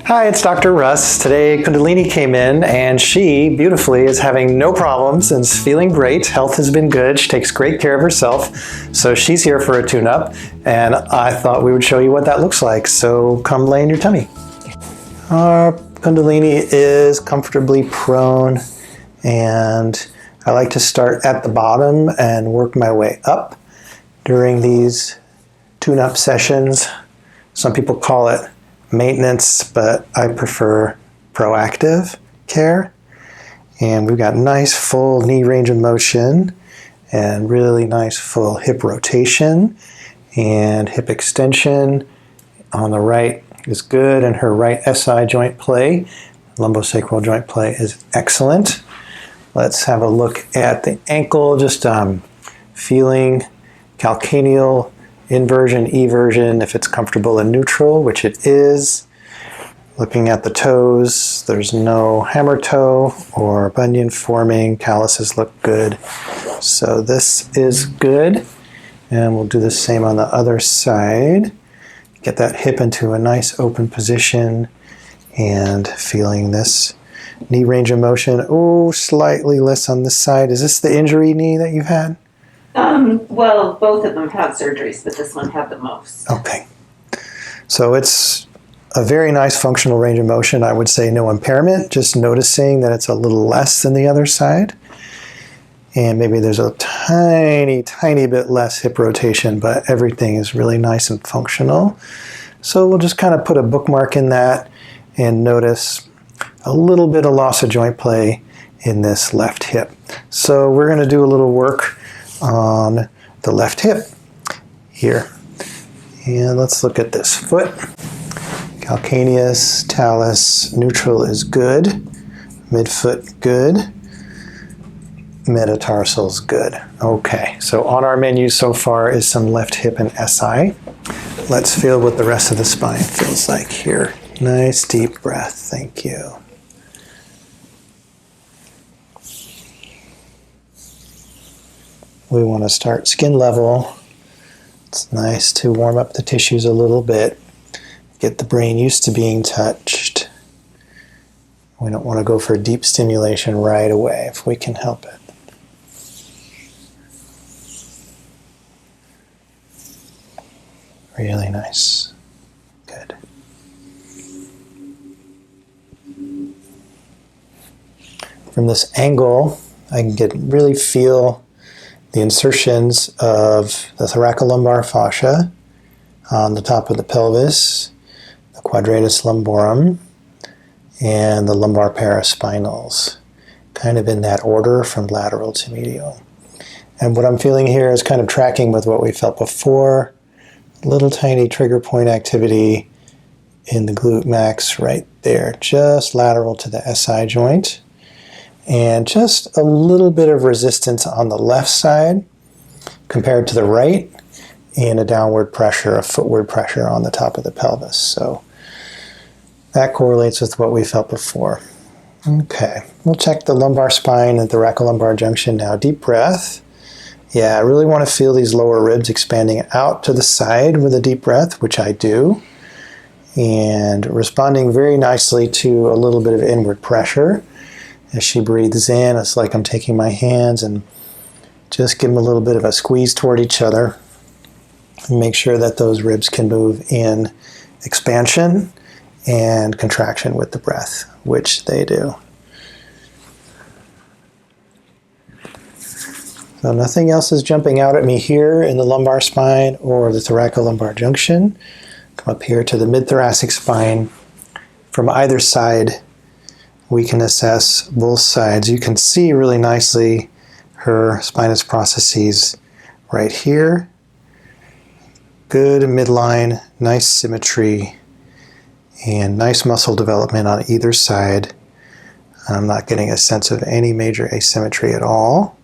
Hi, it's Dr. Russ. Today Kundalini came in and she beautifully is having no problems and is feeling great. Health has been good. She takes great care of herself. So she's here for a tune-up and I thought we would show you what that looks like. So come lay in your tummy. Our Kundalini is comfortably prone and I like to start at the bottom and work my way up during these tune-up sessions. Some people call it maintenance, but I prefer proactive care. And we've got nice full knee range of motion and really nice full hip rotation and hip extension. On the right is good, and her right SI joint play, lumbosacral joint play, is excellent. Let's have a look at the ankle, just feeling calcaneal inversion, eversion, if it's comfortable and neutral, which it is. Looking at the toes, there's no hammer toe or bunion forming. Calluses look good. So this is good. And we'll do the same on the other side. Get that hip into a nice open position and feeling this knee range of motion. Oh, slightly less on this side. Is this the injury knee that you've had? Well, both of them have surgeries, but this one had the most. Okay. So it's a very nice functional range of motion. I would say no impairment, just noticing that it's a little less than the other side. And maybe there's a tiny, tiny bit less hip rotation, but everything is really nice and functional. So we'll just kind of put a bookmark in that and notice a little bit of loss of joint play in this left hip. So we're going to do a little work on the left hip here. And let's look at this foot. Calcaneus, talus, neutral is good. Midfoot, good. Metatarsal's good. Okay, so on our menu so far is some left hip and SI. Let's feel what the rest of the spine feels like here. Nice deep breath, thank you. We want to start skin level. It's nice to warm up the tissues a little bit. Get the brain used to being touched. We don't want to go for deep stimulation right away if we can help it. Really nice. Good. From this angle, I can really feel the insertions of the thoracolumbar fascia on the top of the pelvis, the quadratus lumborum, and the lumbar paraspinals, kind of in that order from lateral to medial. And what I'm feeling here is kind of tracking with what we felt before, little tiny trigger point activity in the glute max right there, just lateral to the SI joint. And just a little bit of resistance on the left side compared to the right, and a downward pressure, a footward pressure on the top of the pelvis. So that correlates with what we felt before. Okay, we'll check the lumbar spine and the thoracolumbar junction now. Deep breath. Yeah, I really want to feel these lower ribs expanding out to the side with a deep breath, which I do. And responding very nicely to a little bit of inward pressure. As she breathes in, it's like I'm taking my hands and just give them a little bit of a squeeze toward each other. And make sure that those ribs can move in expansion and contraction with the breath, which they do. So nothing else is jumping out at me here in the lumbar spine or the thoracolumbar junction. Come up here to the mid-thoracic spine. From either side, we can assess both sides. You can see really nicely her spinous processes right here. Good midline, nice symmetry, and nice muscle development on either side. I'm not getting a sense of any major asymmetry at all.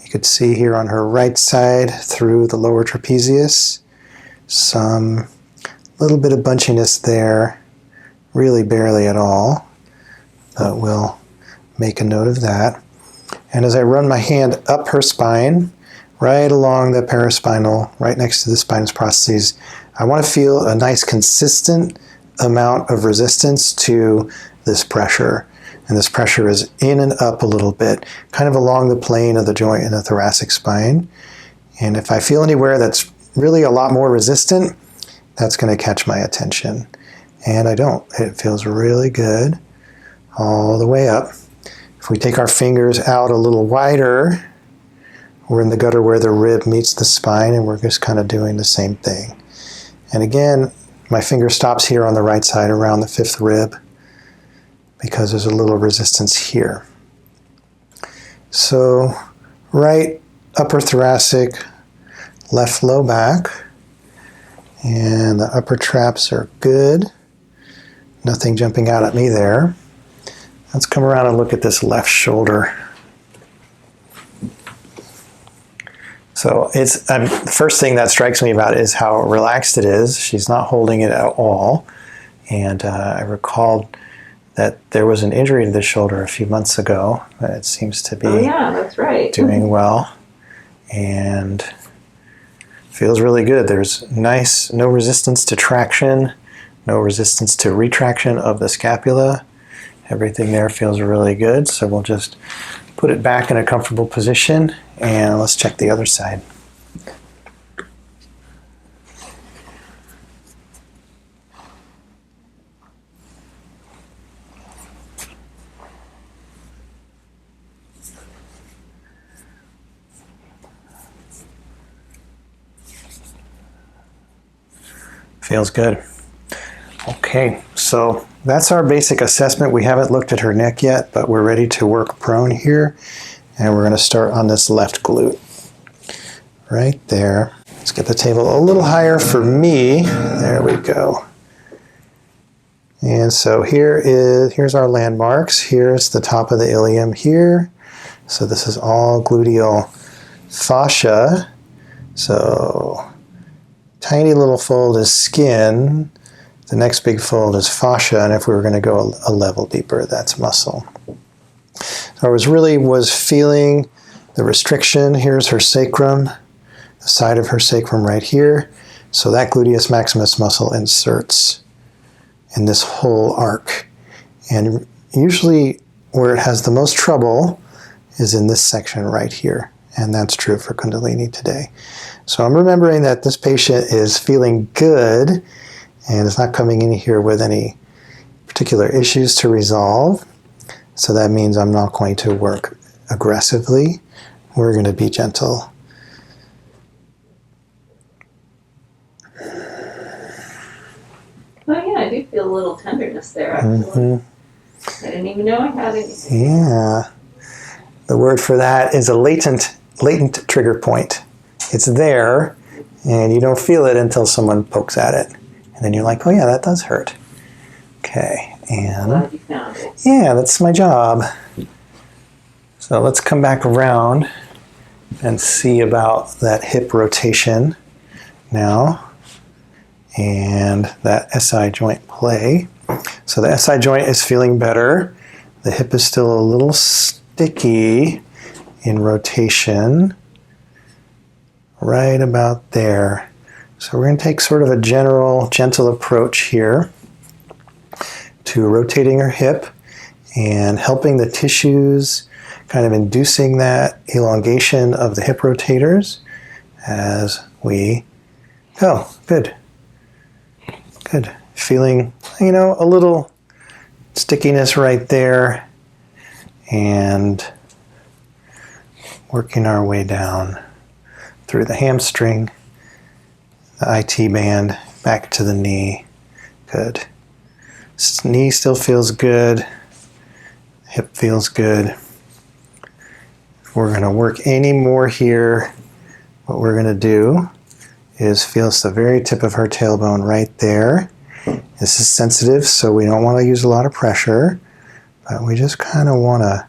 You could see here on her right side through the lower trapezius, some little bit of bunchiness there, really barely at all. But we'll make a note of that. And as I run my hand up her spine, right along the paraspinal, right next to the spinous processes, I want to feel a nice consistent amount of resistance to this pressure. And this pressure is in and up a little bit, kind of along the plane of the joint in the thoracic spine. And if I feel anywhere that's really a lot more resistant, that's going to catch my attention. And I don't. It feels really good all the way up. If we take our fingers out a little wider, we're in the gutter where the rib meets the spine, and we're just kind of doing the same thing. And again, my finger stops here on the right side around the 5th rib because there's a little resistance here. So right upper thoracic, left low back, and the upper traps are good. Nothing jumping out at me there. Let's come around and look at this left shoulder. So the first thing that strikes me about it is how relaxed it is. She's not holding it at all. And I recalled that there was an injury to the shoulder a few months ago. It seems to be that's right. doing well. And feels really good. There's no resistance to traction, no resistance to retraction of the scapula. Everything there feels really good. So we'll just put it back in a comfortable position, and let's check the other side. Feels good. Okay, so that's our basic assessment. We haven't looked at her neck yet, but we're ready to work prone here. And we're going to start on this left glute. Right there. Let's get the table a little higher for me. There we go. And so here's our landmarks. Here's the top of the ilium here. So this is all gluteal fascia. So tiny little fold is skin. The next big fold is fascia, and if we were going to go a level deeper, that's muscle. So I was feeling the restriction. Here's her sacrum, the side of her sacrum right here. So that gluteus maximus muscle inserts in this whole arc. And usually where it has the most trouble is in this section right here. And that's true for Kundalini today. So I'm remembering that this patient is feeling good and is not coming in here with any particular issues to resolve. So that means I'm not going to work aggressively. We're going to be gentle. Oh yeah, I do feel a little tenderness there, actually. I didn't even know I had anything. Yeah. The word for that is a latent trigger point. It's there, and you don't feel it until someone pokes at it. And then you're like, oh yeah, that does hurt. Okay, and Glad you found it. yeah, that's my job. So let's come back around and see about that hip rotation now and that SI joint play. So the SI joint is feeling better. The hip is still a little sticky in rotation, right about there. So we're going to take sort of a gentle approach here to rotating our hip and helping the tissues, kind of inducing that elongation of the hip rotators as we go. Good. Good. Feeling, a little stickiness right there, and working our way down through the hamstring, the IT band, back to the knee. Good. Knee still feels good. Hip feels good. If we're going to work any more here, what we're going to do is feel the very tip of her tailbone right there. This is sensitive, so we don't want to use a lot of pressure, but we just kind of want to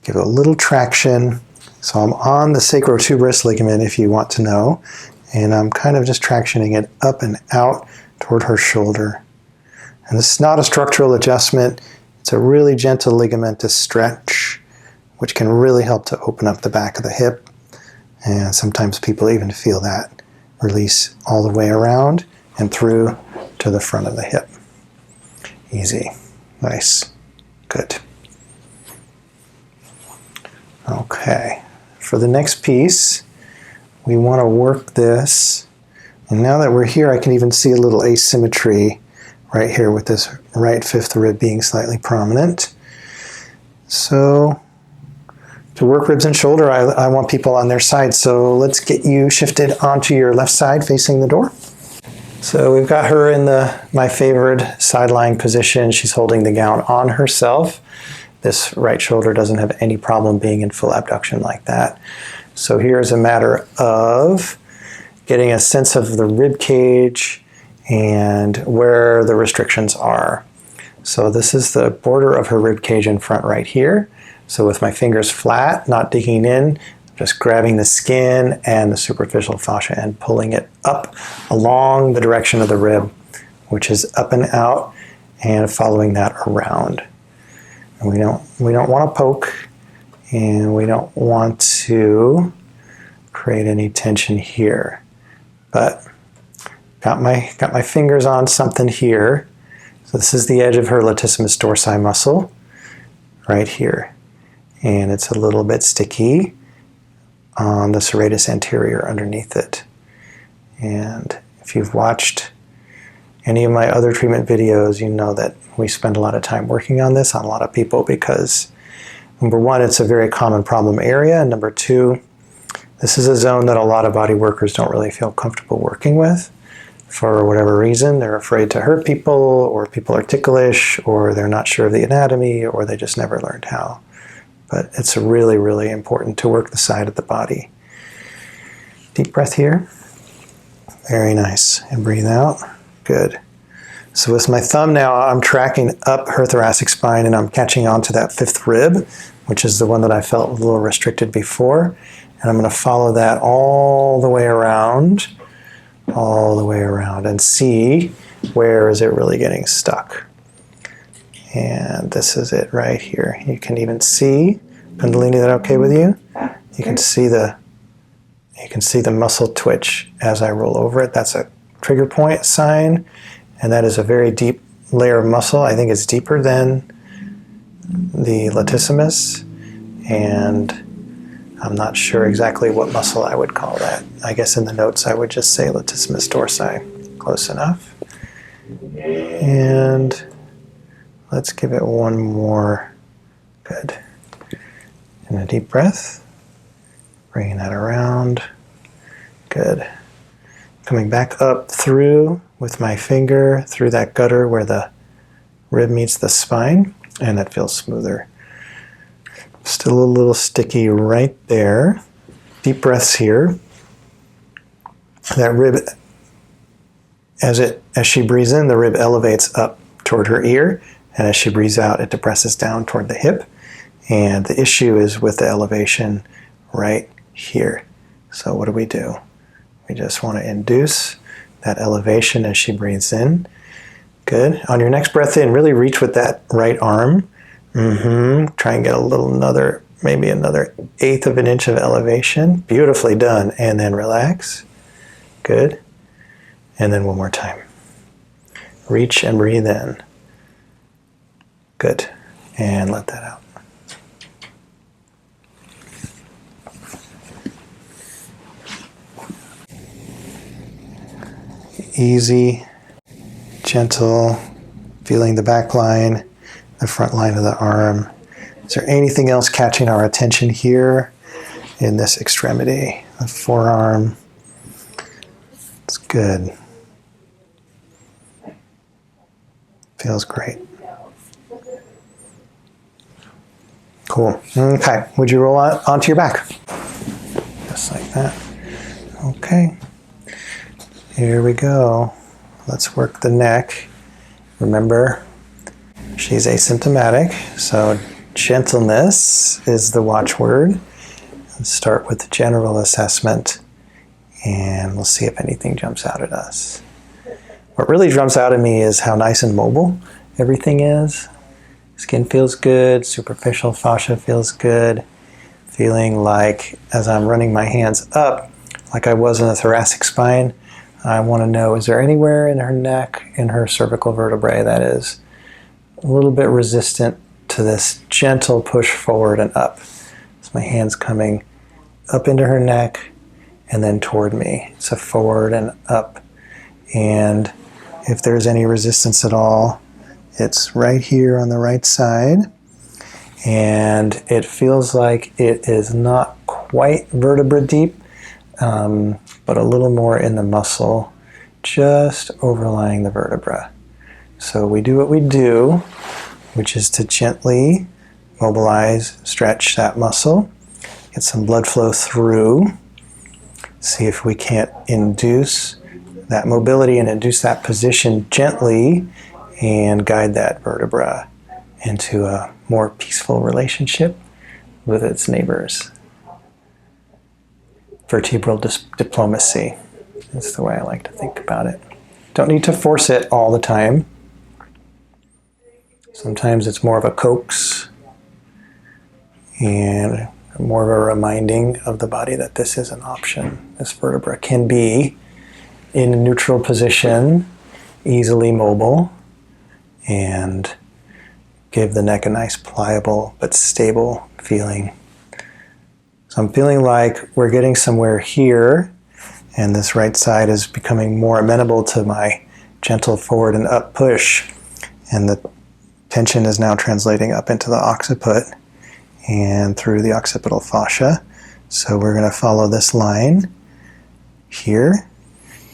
give it a little traction. So I'm on the sacrotuberous ligament, if you want to know, and I'm kind of just tractioning it up and out toward her shoulder. And this is not a structural adjustment. It's a really gentle ligamentous stretch, which can really help to open up the back of the hip. And sometimes people even feel that release all the way around and through to the front of the hip. Easy. Nice. Good. Okay. For the next piece, we want to work this. And now that we're here, I can even see a little asymmetry right here with this right fifth rib being slightly prominent. So to work ribs and shoulder, I want people on their side. So let's get you shifted onto your left side facing the door. So we've got her in my favorite side-lying position. She's holding the gown on herself. This right shoulder doesn't have any problem being in full abduction like that. So here's a matter of getting a sense of the rib cage and where the restrictions are. So this is the border of her rib cage in front right here. So with my fingers flat, not digging in, just grabbing the skin and the superficial fascia and pulling it up along the direction of the rib, which is up and out, and following that around. And we don't want to poke, and we don't want to create any tension here. But got my fingers on something here. So this is the edge of her latissimus dorsi muscle right here. And it's a little bit sticky on the serratus anterior underneath it. And if you've watched any of my other treatment videos, you know that we spend a lot of time working on this on a lot of people because, number one, it's a very common problem area, and number two, this is a zone that a lot of body workers don't really feel comfortable working with for whatever reason. They're afraid to hurt people, or people are ticklish, or they're not sure of the anatomy, or they just never learned how. But it's really, really important to work the side of the body. Deep breath here. Very nice. And breathe out. Good. So with my thumb now, I'm tracking up her thoracic spine, and I'm catching onto that fifth rib, which is the one that I felt a little restricted before. And I'm going to follow that all the way around, and see where is it really getting stuck. And this is it right here. You can even see, Kundalini, is that okay with you? You can see the muscle twitch as I roll over it. That's a trigger point sign, and that is a very deep layer of muscle. I think it's deeper than the latissimus, and I'm not sure exactly what muscle I would call that. I guess in the notes I would just say latissimus dorsi. Close enough. And let's give it one more. Good. And a deep breath. Bringing that around. Good. Coming back up through with my finger through that gutter where the rib meets the spine, and that feels smoother. Still a little sticky right there. Deep breaths here. That rib, as she breathes in, the rib elevates up toward her ear, and as she breathes out, it depresses down toward the hip. And the issue is with the elevation right here. So what do? We just want to induce that elevation as she breathes in. Good. On your next breath in, really reach with that right arm. Try and get maybe another 1/8 of an inch of elevation. Beautifully done. And then relax. Good. And then one more time. Reach and breathe in. Good. And let that out. Easy, gentle, feeling the back line, the front line of the arm. Is there anything else catching our attention here in this extremity? The forearm. It's good. Feels great. Cool. Okay. Would you roll onto your back? Just like that. Okay. Here we go. Let's work the neck. Remember, she's asymptomatic, so gentleness is the watchword. Let's start with the general assessment, and we'll see if anything jumps out at us. What really jumps out at me is how nice and mobile everything is. Skin feels good, superficial fascia feels good. Feeling like, as I'm running my hands up, like I was in the thoracic spine, I want to know, is there anywhere in her neck, in her cervical vertebrae, that is, a little bit resistant to this gentle push forward and up. So my hand's coming up into her neck and then toward me. So forward and up. And if there's any resistance at all, it's right here on the right side. And it feels like it is not quite vertebra deep, but a little more in the muscle, just overlying the vertebra. So we do what we do, which is to gently mobilize, stretch that muscle, get some blood flow through, see if we can't induce that mobility and induce that position gently and guide that vertebra into a more peaceful relationship with its neighbors. Vertebral diplomacy is the way I like to think about it. Don't need to force it all the time. Sometimes it's more of a coax and more of a reminding of the body that this is an option. This vertebra can be in a neutral position, easily mobile, and give the neck a nice pliable but stable feeling. So I'm feeling like we're getting somewhere here, and this right side is becoming more amenable to my gentle forward and up push, and the tension is now translating up into the occiput and through the occipital fascia. So we're going to follow this line here,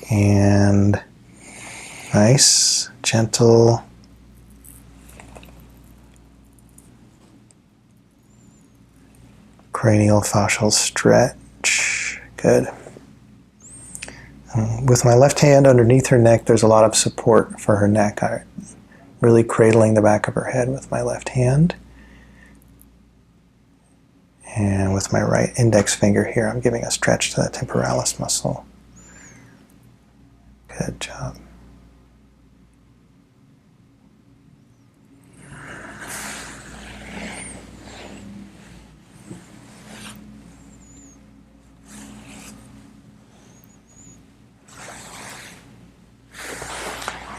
and nice, gentle cranial fascial stretch. Good. With my left hand underneath her neck, there's a lot of support for her neck. I'm really cradling the back of her head with my left hand. And with my right index finger here, I'm giving a stretch to that temporalis muscle. Good job.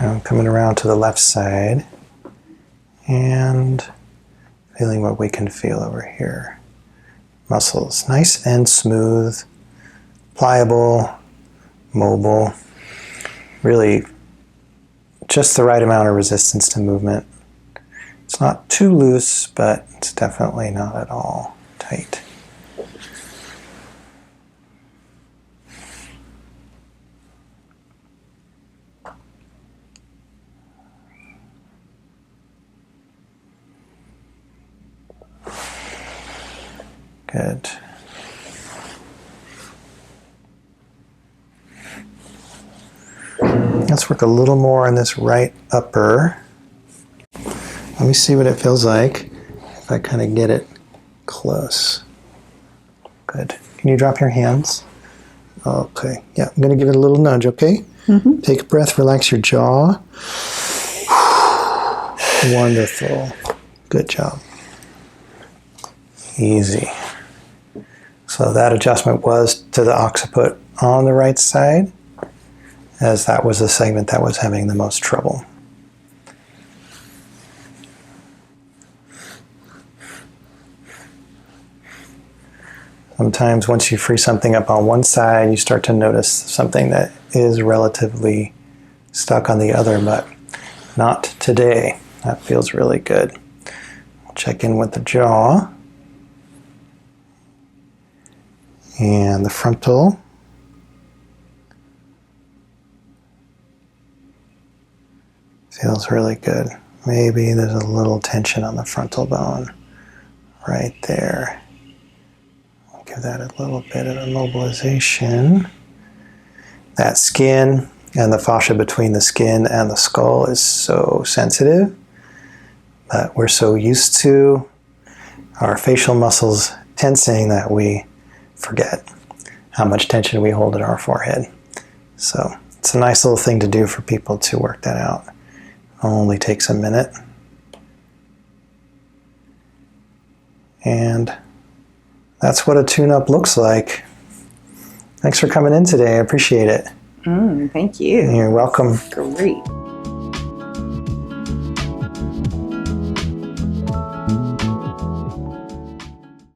Now I'm coming around to the left side and feeling what we can feel over here. Muscles nice and smooth, pliable, mobile, really just the right amount of resistance to movement. It's not too loose, but it's definitely not at all tight. Good. Let's work a little more on this right upper. Let me see what it feels like if I kind of get it close. Good. Can you drop your hands? Okay. Yeah, I'm going to give it a little nudge, okay? Mm-hmm. Take a breath, relax your jaw. Wonderful. Good job. Easy. So that adjustment was to the occiput on the right side, as that was the segment that was having the most trouble. Sometimes once you free something up on one side, you start to notice something that is relatively stuck on the other, but not today. That feels really good. Check in with the jaw. And the frontal. Feels really good. Maybe there's a little tension on the frontal bone right there. I'll give that a little bit of a mobilization. That skin and the fascia between the skin and the skull is so sensitive, but we're so used to our facial muscles tensing that we forget how much tension we hold at our forehead. So it's a nice little thing to do for people to work that out. It only takes a minute. And that's what a tune-up looks like. Thanks for coming in today. I appreciate it. Thank you. You're welcome. Great.